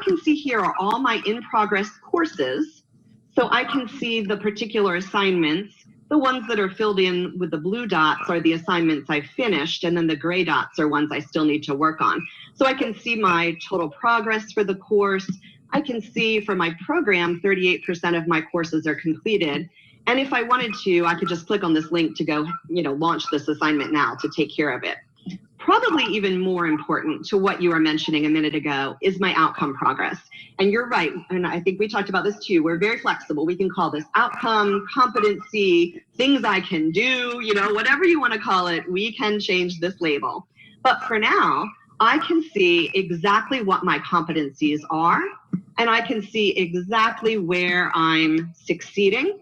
can see here are all my in-progress courses. So I can see the particular assignments. The ones that are filled in with the blue dots are the assignments I finished, and then the gray dots are ones I still need to work on. So I can see my total progress for the course. I can see for my program, 38% of my courses are completed. And if I wanted to, I could just click on this link to go, launch this assignment now to take care of it. Probably even more important to what you were mentioning a minute ago is my outcome progress. And you're right, and I think we talked about this too. We're very flexible. We can call this outcome, competency, things I can do, whatever you want to call it, we can change this label. But for now, I can see exactly what my competencies are, and I can see exactly where I'm succeeding.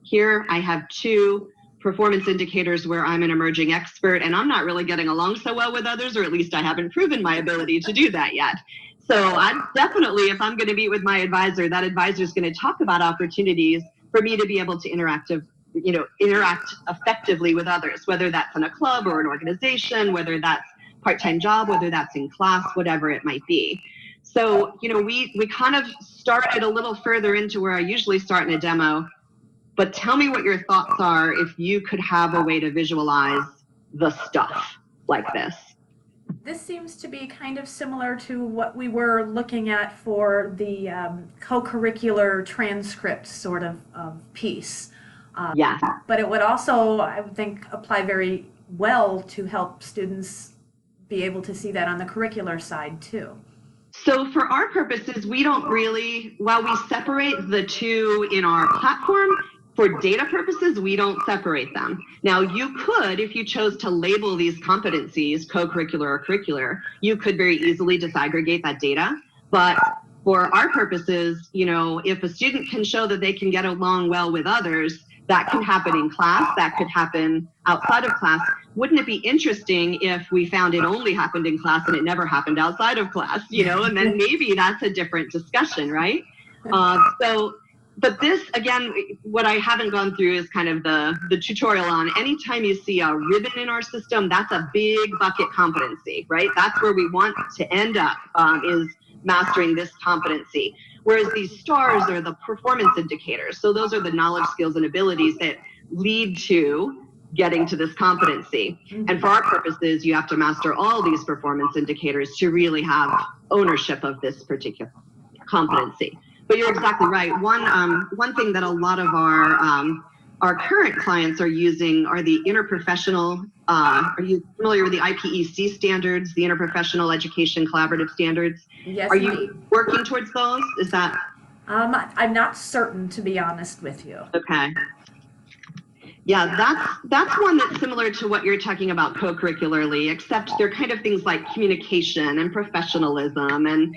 Here I have 2 performance indicators where I'm an emerging expert and I'm not really getting along so well with others, or at least I haven't proven my ability to do that yet. So I'm definitely, if I'm going to meet with my advisor, that advisor is going to talk about opportunities for me to be able to interact effectively with others, whether that's in a club or an organization, whether that's part-time job, whether that's in class, whatever it might be. So, we kind of started a little further into where I usually start in a demo. But tell me what your thoughts are if you could have a way to visualize the stuff like this. This seems to be kind of similar to what we were looking at for the co-curricular transcript sort of piece. Yeah. But it would also, I would think, apply very well to help students be able to see that on the curricular side too. So for our purposes, we don't really, while we separate the two in our platform, for data purposes, we don't separate them. Now, you could, if you chose to label these competencies, co-curricular or curricular, you could very easily disaggregate that data. But for our purposes, if a student can show that they can get along well with others, that can happen in class, that could happen outside of class. Wouldn't it be interesting if we found it only happened in class and it never happened outside of class, and then maybe that's a different discussion, right? But this, again, what I haven't gone through is kind of the tutorial on anytime you see a ribbon in our system, that's a big bucket competency, right? That's where we want to end up, is mastering this competency. Whereas these stars are the performance indicators. So those are the knowledge, skills, and abilities that lead to getting to this competency. And for our purposes, you have to master all these performance indicators to really have ownership of this particular competency. But you're exactly right. One thing that a lot of our current clients are using are the interprofessional. Are you familiar with the IPEC standards, the Interprofessional Education Collaborative Standards? Yes. Are you working towards those? Is that? I'm not certain, to be honest with you. Okay. Yeah, that's one that's similar to what you're talking about co-curricularly, except they're kind of things like communication and professionalism and,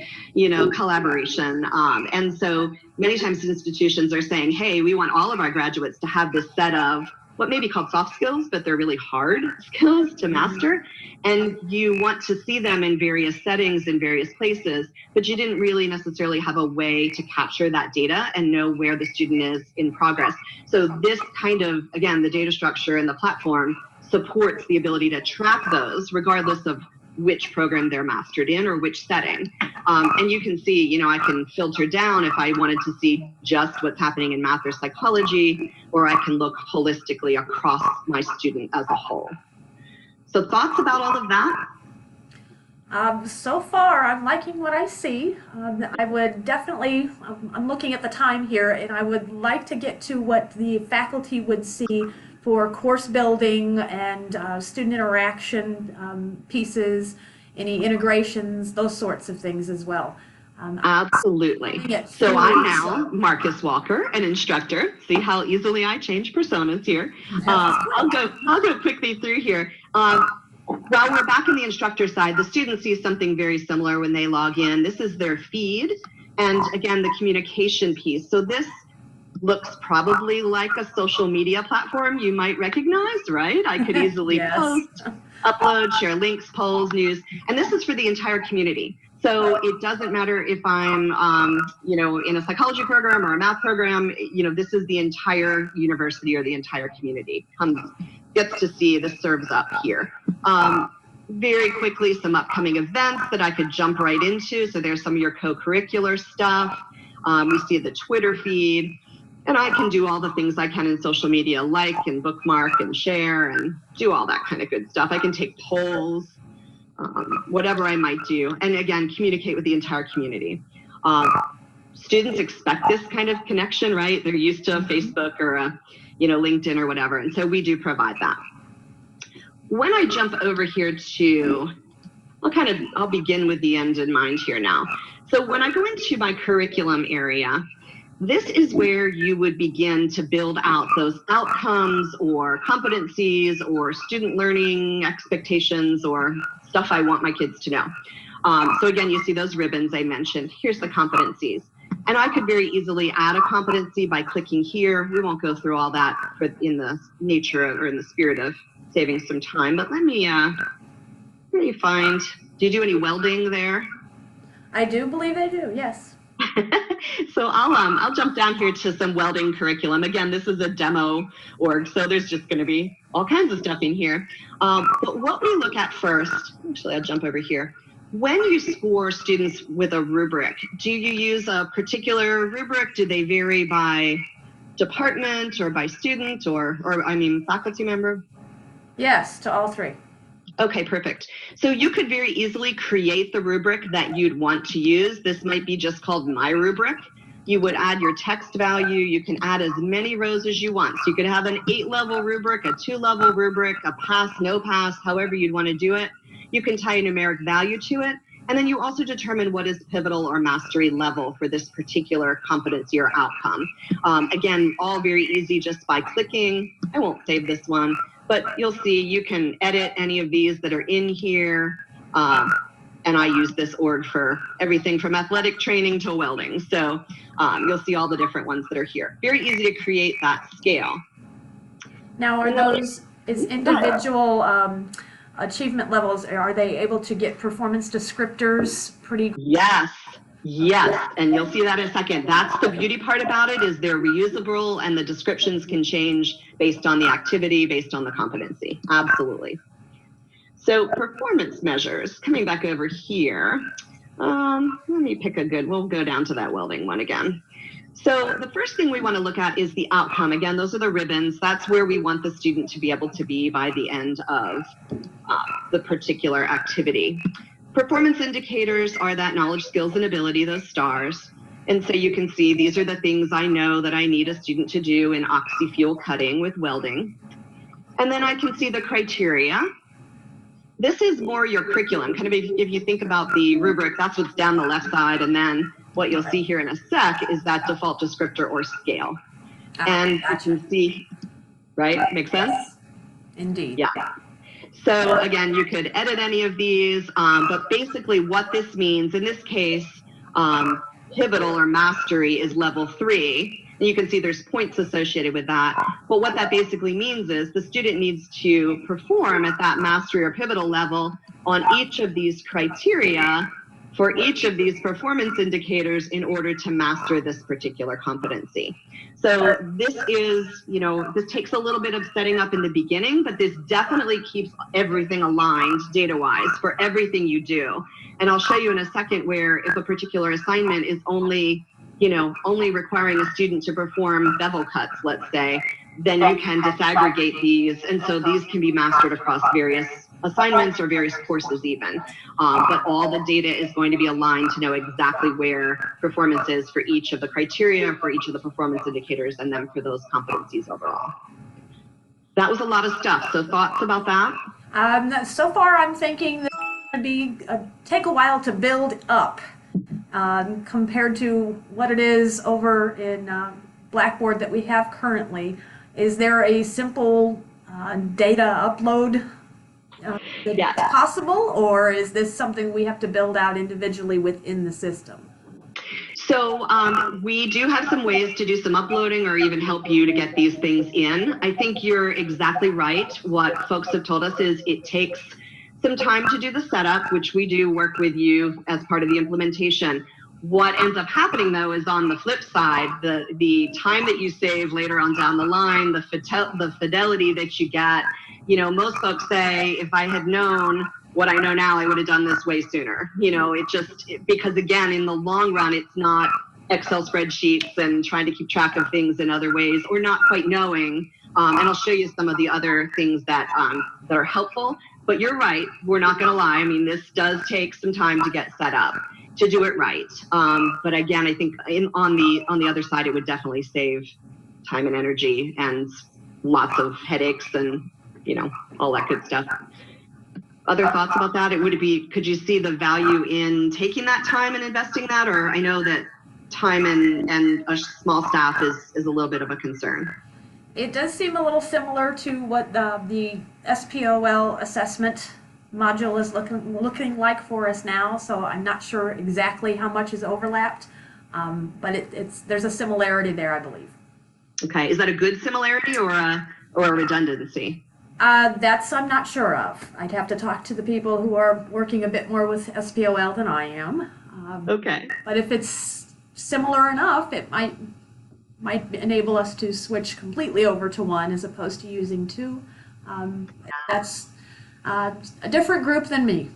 collaboration. And so many times institutions are saying, hey, we want all of our graduates to have this set of what may be called soft skills, but they're really hard skills to master. And you want to see them in various settings in various places, but you didn't really necessarily have a way to capture that data and know where the student is in progress. So this kind of, again, the data structure and the platform supports the ability to track those regardless of which program they're mastered in or which setting. And you can see, I can filter down if I wanted to see just what's happening in math or psychology, or I can look holistically across my student as a whole. So thoughts about all of that? So far, I'm liking what I see. I would definitely, I'm looking at the time here, and I would like to get to what the faculty would see for course building and student interaction pieces, any integrations, those sorts of things as well. Absolutely. So I'm now Marcus Walker, an instructor. See how easily I change personas here. I'll go quickly through here. While we're back in the instructor side, the student sees something very similar when they log in. This is their feed, and again, the communication piece. So this looks probably like a social media platform you might recognize, right? I could easily post, upload, share links, polls, news, and this is for the entire community. So it doesn't matter if I'm, in a psychology program or a math program, this is the entire university or the entire community gets to see this serves up here. very quickly some upcoming events that I could jump right into. So there's some of your co-curricular stuff. We see the Twitter feed, and I can do all the things I can in social media, like and bookmark and share and do all that kind of good stuff. I can take polls, whatever I might do. And again, communicate with the entire community. Students expect this kind of connection, right? They're used to Facebook or LinkedIn or whatever. And so we do provide that. When I jump over here to, I'll begin with the end in mind here now. So when I go into my curriculum area, this is where you would begin to build out those outcomes or competencies or student learning expectations or stuff I want my kids to know. So again, you see those ribbons I mentioned. Here's the competencies. And I could very easily add a competency by clicking here. We won't go through all that in the nature or in the spirit of saving some time, but let me find, do you do any welding there? I do believe I do, yes. So I'll jump down here to some welding curriculum. Again, this is a demo org, so there's just going to be all kinds of stuff in here. But what we look at first, actually I'll jump over here. When you score students with a rubric, do you use a particular rubric? Do they vary by department or by student or faculty member? Yes, to all three. Okay, perfect. So you could very easily create the rubric that you'd want to use. This might be just called my rubric. You would add your text value. You can add as many rows as you want. So you could have an 8-level rubric, a 2-level rubric, a pass, no pass, however you'd want to do it. You can tie a numeric value to it. And then you also determine what is pivotal or mastery level for this particular competency or outcome. Again, all very easy just by clicking. I won't save this one, but you'll see you can edit any of these that are in here. And I use this org for everything from athletic training to welding. So you'll see all the different ones that are here. Very easy to create that scale. Now, are those individual achievement levels, are they able to get performance descriptors pretty? Yes, and you'll see that in a second. That's the beauty part about it, is they're reusable and the descriptions can change based on the activity, based on the competency. Absolutely. So performance measures, coming back over here, let me pick a good, we'll go down to that welding one again. So the first thing we want to look at is the outcome. Again, those are the ribbons. That's where we want the student to be able to be by the end of the particular activity. Performance indicators are that knowledge, skills, and ability, those stars. And so you can see these are the things I know that I need a student to do in oxy-fuel cutting with welding. And then I can see the criteria. This is more your curriculum. Kind of if you think about the rubric, that's what's down the left side. And then what you'll see here in a sec is that default descriptor or scale. And gotcha. You can see, right? Make sense? Indeed. Yeah. So again, you could edit any of these, but basically what this means, in this case, pivotal or mastery is level 3. And you can see there's points associated with that. But what that basically means is the student needs to perform at that mastery or pivotal level on each of these criteria for each of these performance indicators in order to master this particular competency. So this is, this takes a little bit of setting up in the beginning, but this definitely keeps everything aligned data-wise for everything you do. And I'll show you in a second where if a particular assignment is only requiring a student to perform bevel cuts, let's say, then you can disaggregate these. And so these can be mastered across various assignments or various courses even. But all the data is going to be aligned to know exactly where performance is for each of the criteria, for each of the performance indicators, and then for those competencies overall. That was a lot of stuff. So thoughts about that? So far I'm thinking that it's going to take a while to build up compared to what it is over in Blackboard that we have currently. Is there a simple data upload that's possible, or is this something we have to build out individually within the system? So we do have some ways to do some uploading or even help you to get these things in. I think you're exactly right. What folks have told us is it takes some time to do the setup, which we do work with you as part of the implementation. What ends up happening, though, is on the flip side, the time that you save later on down the line, the fidelity that you get. Most folks say, if I had known what I know now, I would have done this way sooner. You know, because again, in the long run, it's not Excel spreadsheets and trying to keep track of things in other ways or not quite knowing. And I'll show you some of the other things that are helpful. But you're right, we're not going to lie. I mean, this does take some time to get set up to do it right. But again, I think on the other side, it would definitely save time and energy and lots of headaches and, you know, all that good stuff. Other thoughts about that? Could you see the value in taking that time and investing that? Or I know that time and a small staff is a little bit of a concern. It does seem a little similar to what the SPOL assessment module is looking like for us now, so I'm not sure exactly how much is overlapped, but there's a similarity there, I believe. Okay, is that a good similarity or a redundancy? That's I'm not sure of. I'd have to talk to the people who are working a bit more with SPOL than I am. Okay. But if it's similar enough, it might enable us to switch completely over to one as opposed to using two. That's a different group than me.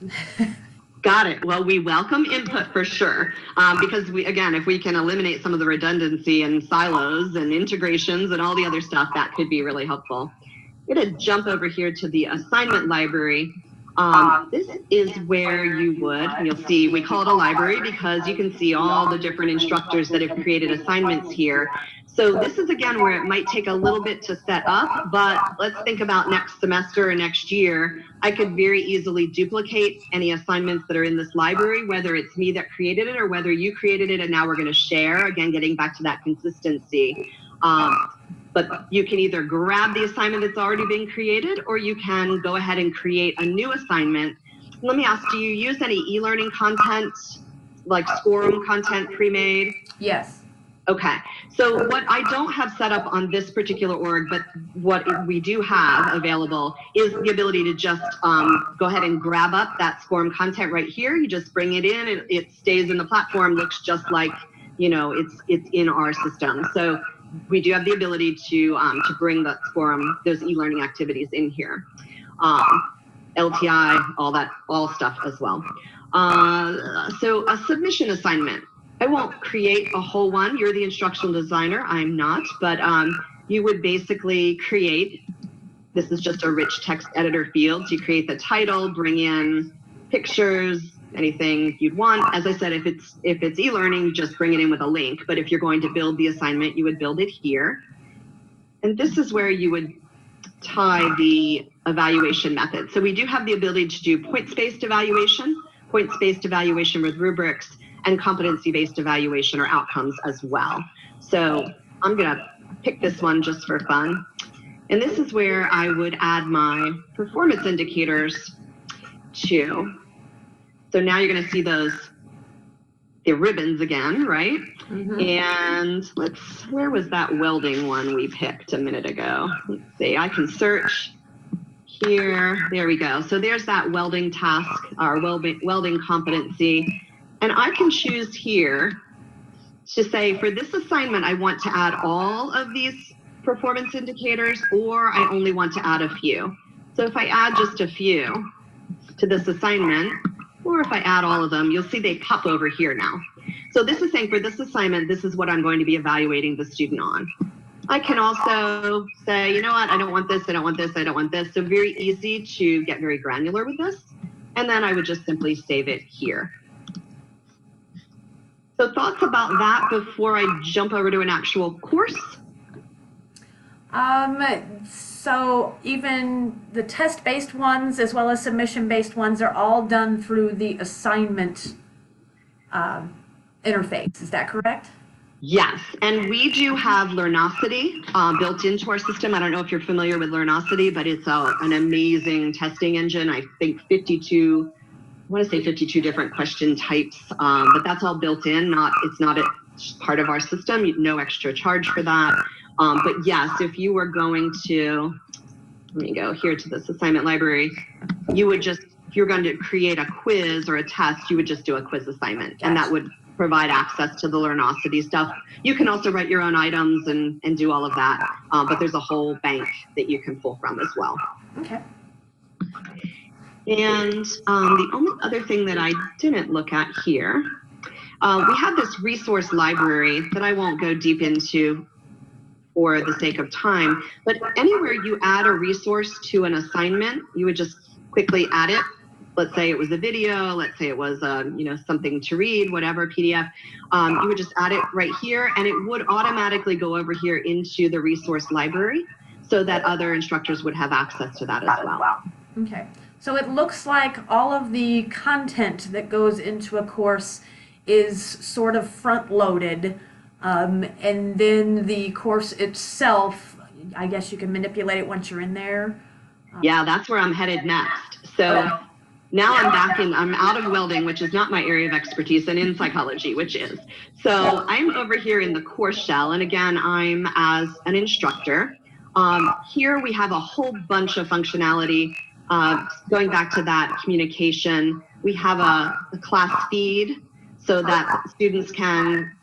Got it. Well, we welcome input for sure, because if we can eliminate some of the redundancy and silos and integrations and all the other stuff, that could be really helpful. I'm going to jump over here to the assignment library. This is where you'll see, we call it a library because you can see all the different instructors that have created assignments here. So this is again where it might take a little bit to set up, but let's think about next semester or next year. I could very easily duplicate any assignments that are in this library, whether it's me that created it or whether you created it and now we're going to share, again, getting back to that consistency. But you can either grab the assignment that's already been created or you can go ahead and create a new assignment. Let me ask, do you use any e-learning content, like Scorum content pre-made? Yes. Okay, so what I don't have set up on this particular org, but what we do have available is the ability to just go ahead and grab up that Scorum content right here. You just bring it in, it stays in the platform, looks just like, you know, it's in our system. So we do have the ability to bring that Scorum, those e-learning activities in here. LTI, all stuff as well. So a submission assignment. I won't create a whole one. You're the instructional designer. I'm not, but you would basically create, this is just a rich text editor field. So you create the title, bring in pictures, anything you'd want. As I said, if it's e-learning, you just bring it in with a link. But if you're going to build the assignment, you would build it here. And this is where you would tie the evaluation method. So we do have the ability to do points-based evaluation with rubrics, and competency-based evaluation or outcomes as well. So I'm gonna pick this one just for fun. And this is where I would add my performance indicators to. So now you're gonna see the ribbons again, right? Mm-hmm. And where was that welding one we picked a minute ago? Let's see, I can search here, there we go. So there's that welding task, our welding competency. And I can choose here to say, for this assignment, I want to add all of these performance indicators, or I only want to add a few. So if I add just a few to this assignment, or if I add all of them, you'll see they pop over here now. So this is saying for this assignment, this is what I'm going to be evaluating the student on. I can also say, you know what, I don't want this, I don't want this, I don't want this. So very easy to get very granular with this. And then I would just simply save it here. So thoughts about that before I jump over to an actual course? So even the test-based ones as well as submission-based ones are all done through the assignment interface. Is that correct? Yes, and we do have Learnosity built into our system. I don't know if you're familiar with Learnosity, but it's an amazing testing engine. I think 52 different question types, but that's all built in. It's not a part of our system. No extra charge for that. But yes, if you were going to, let me go here to this assignment library, you would just, if you're going to create a quiz or a test, you would just do a quiz assignment, and that would provide access to the Learnosity stuff. You can also write your own items and do all of that, but there's a whole bank that you can pull from as well. Okay. And the only other thing that I didn't look at here, we have this resource library that I won't go deep into for the sake of time, but anywhere you add a resource to an assignment, you would just quickly add it. Let's say it was a video, let's say it was something to read, whatever, PDF. You would just add it right here, and it would automatically go over here into the resource library so that other instructors would have access to that as well. Okay, so it looks like all of the content that goes into a course is sort of front-loaded, and then the course itself, I guess you can manipulate it once you're in there. Yeah, that's where I'm headed next. So now I'm out of welding, which is not my area of expertise, and in psychology, which is. So I'm over here in the course shell, and again, I'm as an instructor. Here we have a whole bunch of functionality. Going back to that communication, we have a class feed so that students can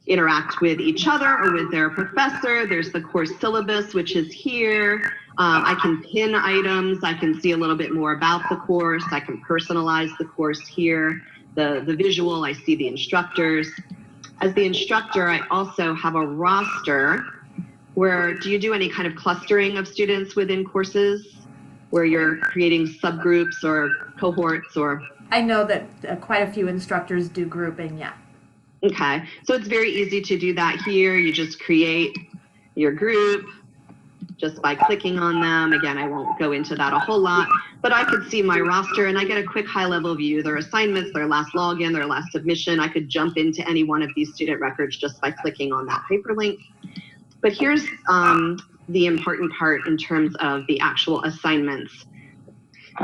interact with each other or with their professor. There's the course syllabus, which is here. I can pin items. I can see a little bit more about the course. I can personalize the course here. The visual, I see the instructors. As the instructor, I also have a roster where, do you do any kind of clustering of students within courses where you're creating subgroups or cohorts or? I know that quite a few instructors do grouping, yeah. Okay, so it's very easy to do that here. You just create your group just by clicking on them. Again, I won't go into that a whole lot, but I could see my roster and I get a quick high-level view, their assignments, their last login, their last submission. I could jump into any one of these student records just by clicking on that hyperlink. But here's the important part in terms of the actual assignments.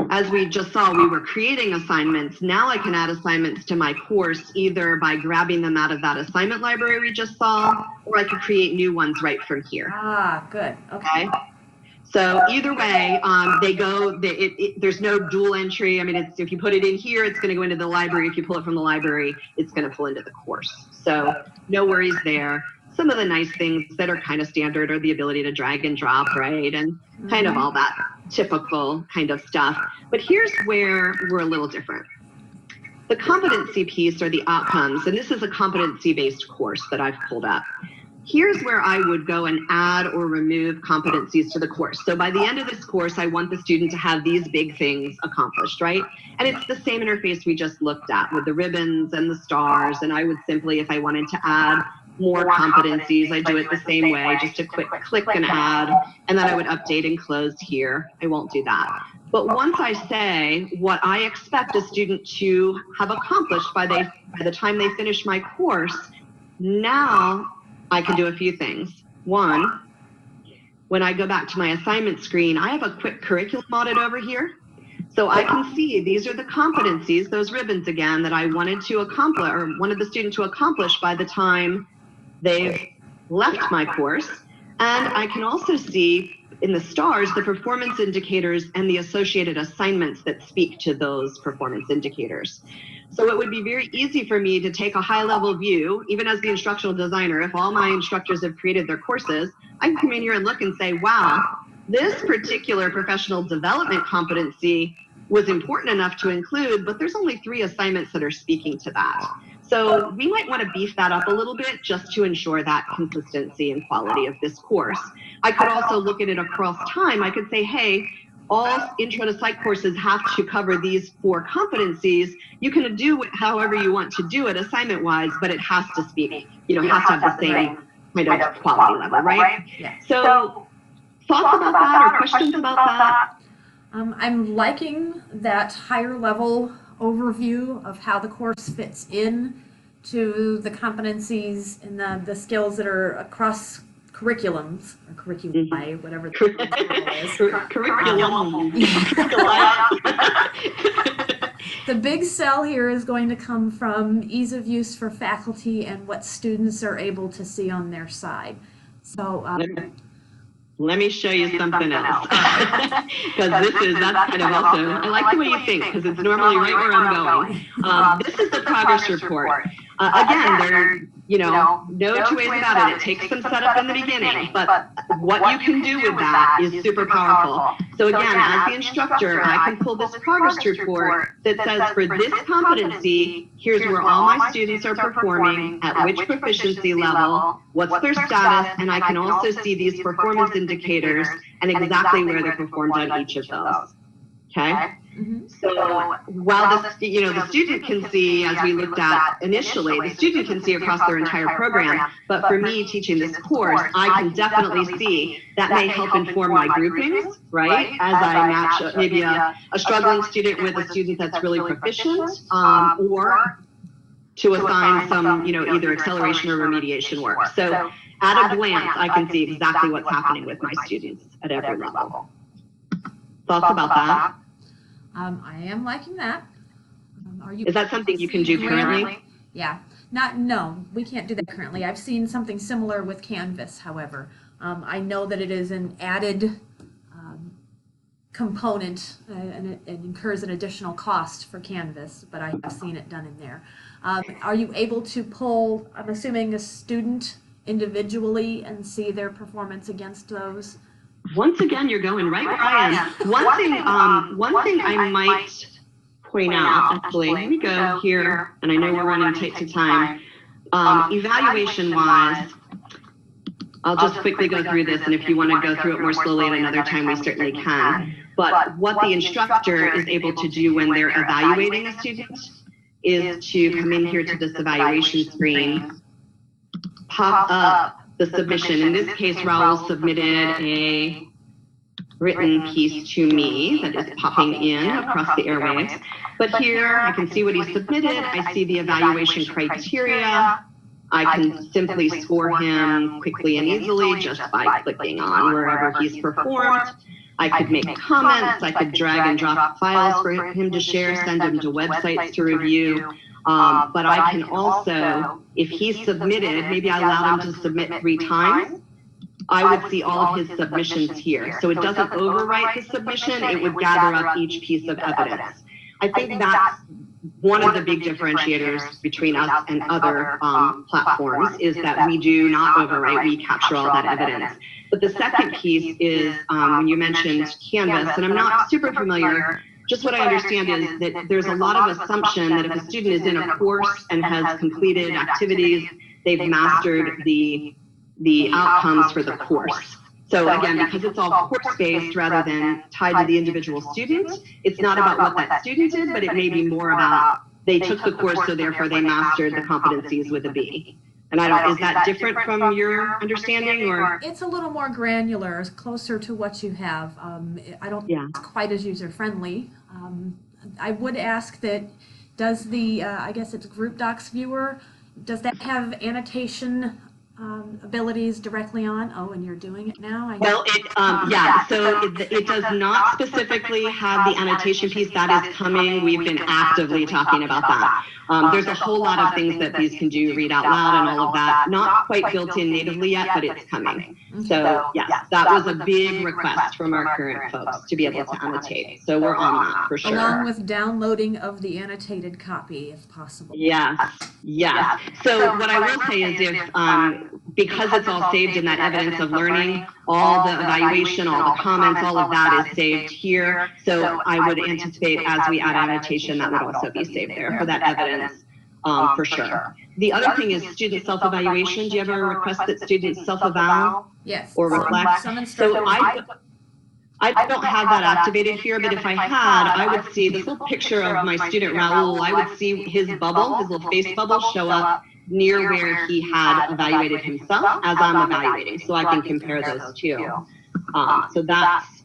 As we just saw, we were creating assignments. Now I can add assignments to my course either by grabbing them out of that assignment library we just saw, or I could create new ones right from here. Ah, good. Okay. So either way, there's no dual entry. I mean, if you put it in here, it's going to go into the library. If you pull it from the library, it's going to pull into the course. So no worries there. Some of the nice things that are kind of standard are the ability to drag and drop, right? And kind of all that typical kind of stuff. But here's where we're a little different. The competency piece are the outcomes, and this is a competency-based course that I've pulled up. Here's where I would go and add or remove competencies to the course. So by the end of this course, I want the student to have these big things accomplished, right? And it's the same interface we just looked at with the ribbons and the stars. And I would simply, if I wanted to add more competencies, I do it the same way, just a quick click and add, and then I would update and close here. I won't do that. But once I say what I expect a student to have accomplished by the time they finish my course, now I can do a few things. One, when I go back to my assignment screen, I have a quick curriculum audit over here. So I can see these are the competencies, those ribbons again, that I wanted to accomplish or wanted the student to accomplish by the time they've left my course. And I can also see in the stars the performance indicators and the associated assignments that speak to those performance indicators. So it would be very easy for me to take a high-level view, even as the instructional designer. If all my instructors have created their courses, I can come in here and look and say, wow, this particular professional development competency was important enough to include, but there's only 3 assignments that are speaking to that. So we might want to beef that up a little bit just to ensure that consistency and quality of this course. I could also look at it across time. I could say, hey, all intro to psych courses have to cover these 4 competencies. You can do it however you want to do it assignment wise, but it has to speak, has to have the same kind of quality level, right? Yeah. So thoughts about that or questions about that? I'm liking that higher level overview of how the course fits in to the competencies and the skills that are across curriculums or curriculi, whatever the is. Curriculum. The big sell here is going to come from ease of use for faculty and what students are able to see on their side. So let me show you something else, because that's kind of also, I like the way you think, because it's normally right where I'm going. This is the progress report. Again, there, no two ways about it. It takes some setup in the beginning, but what you can do with that is super powerful. So again, as the instructor, I can pull this progress report that says for this competency, here's where all my students are performing, at which proficiency level, what's their status, and I can also see these performance indicators and exactly where they performed on each of those. Okay? So while the student can see, as we looked at initially, the student can see across their entire program, but for me teaching this course, I can definitely see that may help inform my groupings, right? As I match maybe a struggling student with a student that's really proficient, or to assign some, either acceleration or remediation work. So at a glance, I can see exactly what's happening with my students at every level. Thoughts about that? I am liking that. Is that something you can do currently? Yeah. No, we can't do that currently. I've seen something similar with Canvas, however. I know that it is an added component and it incurs an additional cost for Canvas, but I have seen it done in there. Are you able to pull, I'm assuming, a student individually and see their performance against those? Once again, you're going right where I am. One thing I might point out, actually, here we go here, and I know we're running tight to time. Evaluation-wise, I'll just quickly go through this, and if you want to go through it more slowly at another time, we certainly can. But what the instructor is able to do when they're evaluating a student is to come in here to this evaluation screen, pop up the submission. In this case, Raul submitted a written piece to me that is popping in across the airwaves. But here I can see what he submitted. I see the evaluation criteria. I can simply score him quickly and easily just by clicking on wherever he's performed. I could make comments. I could drag and drop files for him to share, send him to websites to review. But I can also, if he submitted, maybe I allowed him to submit 3 times, I would see all of his submissions here. So it doesn't overwrite the submission, it would gather up each piece of evidence. I think that's one of the big differentiators between us and other platforms is that we do not overwrite, we capture all that evidence. But the second piece is when you mentioned Canvas, and I'm not super familiar, just what I understand is that there's a lot of assumption that if a student is in a course and has completed activities, they've mastered the outcomes for the course. So again, because it's all course-based rather than tied to the individual student, it's not about what that student did, but it may be more about they took the course, so therefore they mastered the competencies with a B. And is that different from your understanding, or? It's a little more granular, closer to what you have. I don't think it's quite as user-friendly. I would ask that, does the, I guess it's Group Docs viewer, does that have annotation abilities directly on? Oh, and you're doing it now? Well, so it does not specifically have the annotation piece. That is coming. We've been actively talking about that. There's a whole lot of things that these can do, read out loud and all of that. Not quite built in natively yet, but it's coming. So yes, that was a big request from our current folks to be able to annotate. So we're on that for sure. Along with downloading of the annotated copy, if possible. Yes. So what I will say is if, because it's all saved in that evidence of learning, all the evaluation, all the comments, all of that is saved here. So I would anticipate as we add annotation, that would also be saved there for that evidence, for sure. The other thing is student self-evaluation. Do you ever request that students self-eval? Yes. Or reflect? So I don't have that activated here, but if I had, I would see this little picture of my student Raul. I would see his bubble, his little face bubble show up near where he had evaluated himself as I'm evaluating, so I can compare those two. So that's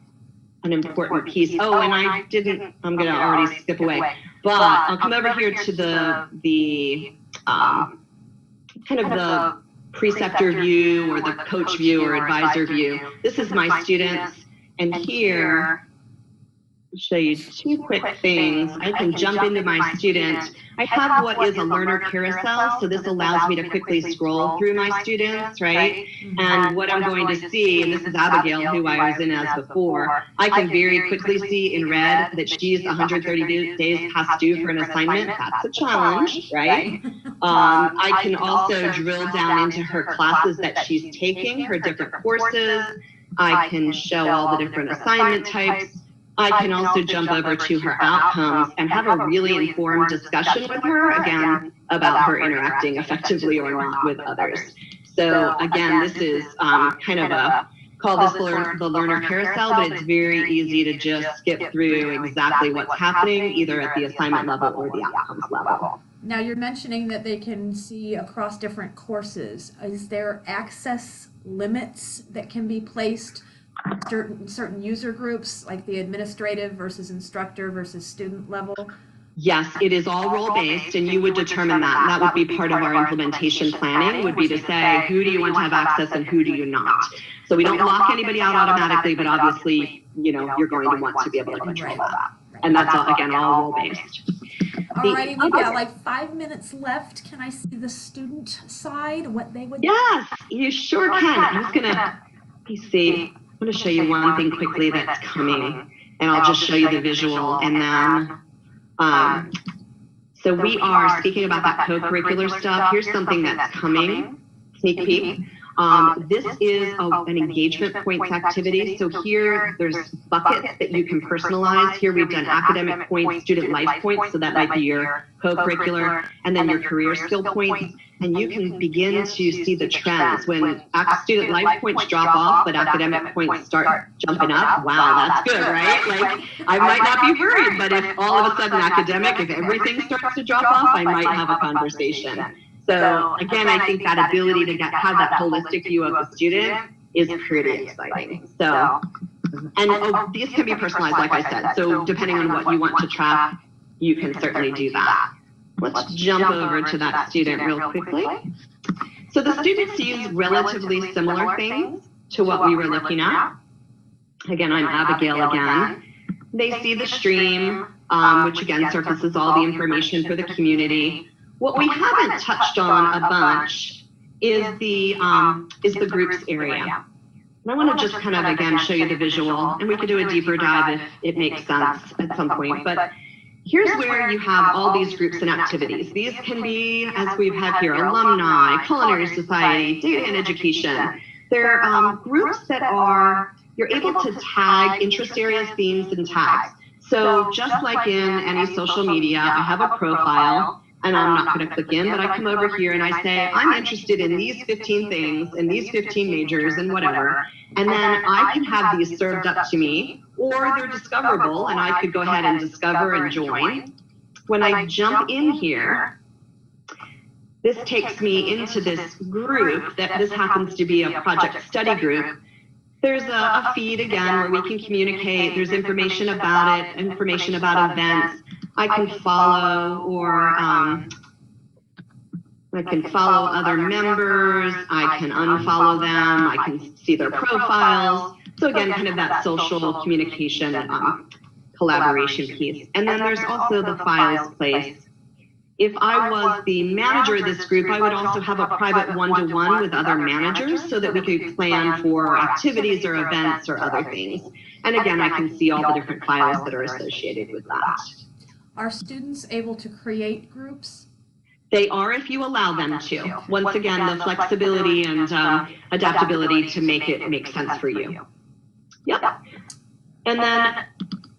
an important piece. Oh, and I'm gonna already skip away, but I'll come over here to the kind of the preceptor view or the coach view or advisor view. This is my students, and here show you two quick things. I can jump into my student. I have what is a learner carousel, so this allows me to quickly scroll through my students, right? And what I'm going to see, and this is Abigail, who I was in as before, I can very quickly see in red that she's 130 days past due for an assignment. That's a challenge, right? I can also drill down into her classes that she's taking, her different courses. I can show all the different assignment types. I can also jump over to her outcomes and have a really informed discussion with her, again, about her interacting effectively or not with others. So again, this is kind of call this the learner carousel, but it's very easy to just skip through exactly what's happening, either at the assignment level or the outcomes level. Now you're mentioning that they can see across different courses. Is there access limits that can be placed? Certain user groups, like the administrative versus instructor versus student level? Yes, it is all role-based, and you would determine that. That would be part of our implementation planning, would be to say, who do you want to have access and who do you not? So we don't lock anybody out automatically, but obviously, you know, you're going to want to be able to control that. And that's, all, again, all role-based. Alrighty, we've got like 5 minutes left. Can I see the student side, what they would? Yes, you sure can. I'm just gonna, let me see. I'm going to show you one thing quickly that's coming, and I'll just show you the visual, and then, so we are speaking about that co-curricular stuff. Here's something that's coming, sneak peek. This is an engagement points activity. So here there's buckets that you can personalize. Here we've done academic points, student life points, so that might be your co-curricular, and then your career skill points. And you can begin to see the trends. When student life points drop off, but academic points start jumping up, wow, that's good, right? Like, I might not be worried, but if all of a sudden academic, if everything starts to drop off, I might have a conversation. So again, I think that ability to have that holistic view of the student is pretty exciting. So, and these can be personalized, like I said. So depending on what you want to track, you can certainly do that. Let's jump over to that student real quickly. So the student sees relatively similar things to what we were looking at. Again, I'm Abigail again. They see the stream, which again surfaces all the information for the community. What we haven't touched on a bunch is the groups area. And I want to just kind of, again, show you the visual, and we could do a deeper dive if it makes sense at some point. But here's where you have all these groups and activities. These can be, as we've had here, alumni, culinary society, data and education. They're groups that you're able to tag interest areas, themes, and tags. So just like in any social media, I have a profile. And I'm not going to click in, but I come over here and I say, I'm interested in these 15 things and these 15 majors and whatever. And then I can have these served up to me, or they're discoverable and I could go ahead and discover and join. When I jump in here, this takes me into this group that this happens to be a project study group. There's a feed again where we can communicate. There's information about it, information about events. I can follow I can follow other members. I can unfollow them. I can see their profiles. So again, kind of that social communication collaboration piece. And then there's also the files place. If I was the manager of this group, I would also have a private one-to-one with other managers so that we could plan for activities or events or other things. And again, I can see all the different files that are associated with that. Are students able to create groups? They are if you allow them to. Once again, the flexibility and adaptability to make it make sense for you. Yep. And then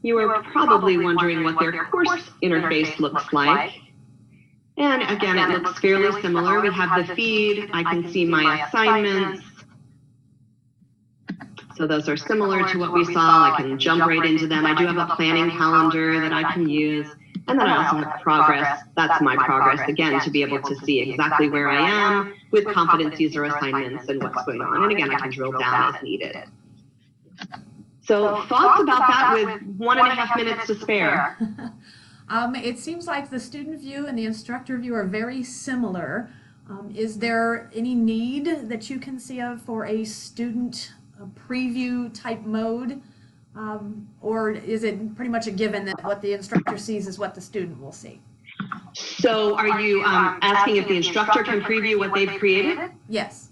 you are probably wondering what their course interface looks like. And again, it looks fairly similar. We have the feed. I can see my assignments. So those are similar to what we saw. I can jump right into them. I do have a planning calendar that I can use. And then I also have progress. That's my progress, again, to be able to see exactly where I am with competencies or assignments and what's going on. And again, I can drill down as needed. So thoughts about that with 1.5 minutes to spare? It seems like the student view and the instructor view are very similar. Is there any need that you can see of for a student preview type mode Or is it pretty much a given that what the instructor sees is what the student will see? So are you asking if the instructor can preview what they've created? Yes.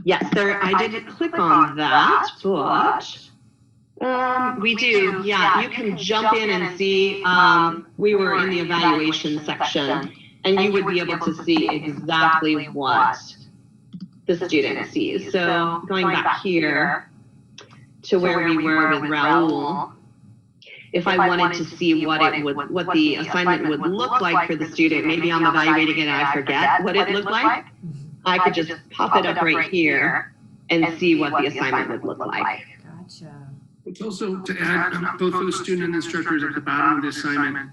Yes, I didn't click on that, but we do. Yeah, you can jump in and see. We were in the evaluation section, and you would be able to see exactly what the student sees. So going back here to where we were with Raul, if I wanted to see what the assignment would look like for the student, maybe I'm evaluating it and I forget what it looked like, I could just pop it up right here and see what the assignment would look like. Gotcha. It's also to add, both for the student and instructors at the bottom of the assignment,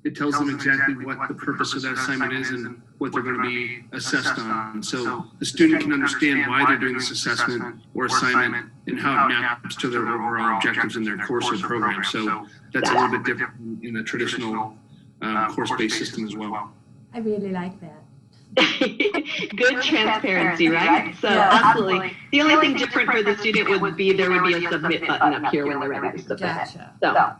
it tells them exactly what the purpose of that assignment is and what they're going to be assessed on. So the student can understand why they're doing this assessment or assignment and how it maps to their overall objectives in their course or program. So that's a little bit different in the traditional course-based system as well. I really like that. Good transparency, right? So absolutely. The only thing different for the student would be there would be a submit button up here when they're ready to submit. Gotcha. So,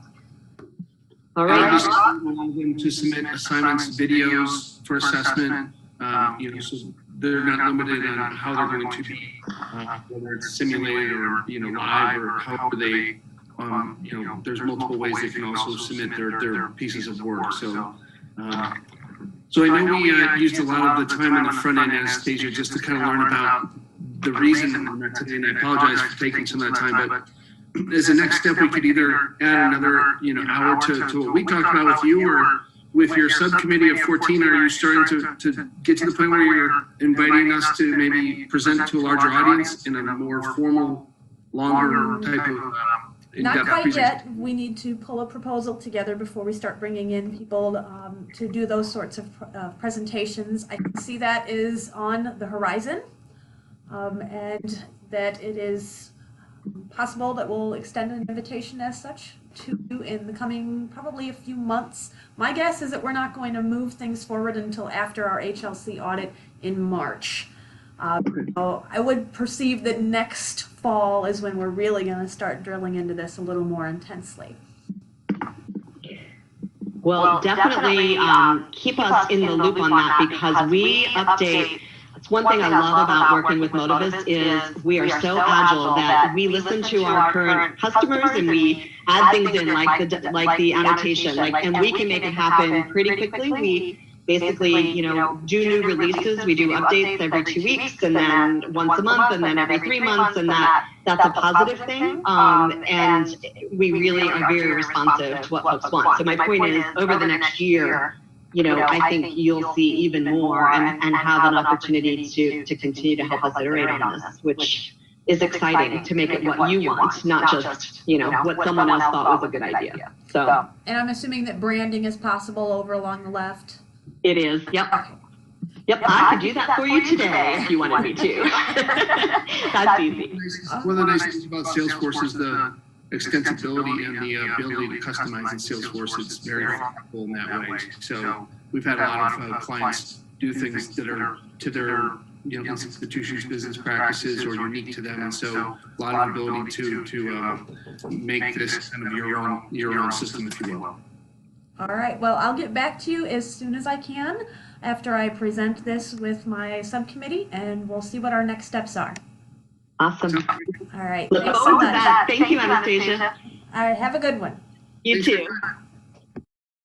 all right. Just allow them to submit assignments, videos for assessment. So they're not limited on how they're going to be, whether it's simulated or live or however they. There's multiple ways they can also submit their pieces of work. So. So I know we used a lot of the time on the front end, Anastasia, just to kind of learn about the reason that we're not today, and I apologize for taking some of that time, but as a next step, we could either add another hour to what we talked about with you, or with your subcommittee of 14, are you starting to get to the point where you're inviting us to maybe present to a larger audience in a more formal, longer type of not quite yet. We need to pull a proposal together before we start bringing in people to do those sorts of presentations. I see that is on the horizon, and that it is possible that we'll extend an invitation as such to in the coming probably a few months. My guess is that we're not going to move things forward until after our HLC audit in March. So I would perceive that next fall is when we're really going to start drilling into this a little more intensely. Well, definitely keep us in the loop on that, because we update. It's one thing I love about working with Motivis is we are so agile that we listen to our current customers and we add things in like the annotation, and we can make it happen pretty quickly. We basically, do new releases. We do updates every 2 weeks, and then once a month, and then every 3 months, and that's a positive thing. And we really are very responsive to what folks want. So my point is, over the next year, I think you'll see even more and have an opportunity to continue to help us iterate on this, which is exciting to make it what you want, not just, what someone else thought was a good idea. So. And I'm assuming that branding is possible over along the left. It is. Yep. Yep. I could do that for you today if you wanted me to. That's easy. One of the nice things about Salesforce is the extensibility and the ability to customize in Salesforce. It's very flexible in that way. So we've had a lot of clients do things that are to their institution's business practices or unique to them, and so a lot of ability to make this kind of your own system, if you will. All right, well, I'll get back to you as soon as I can after I present this with my subcommittee, and we'll see what our next steps are. Awesome. All right. Look forward to that. Thank you, Anastasia. All right, have a good one. You too.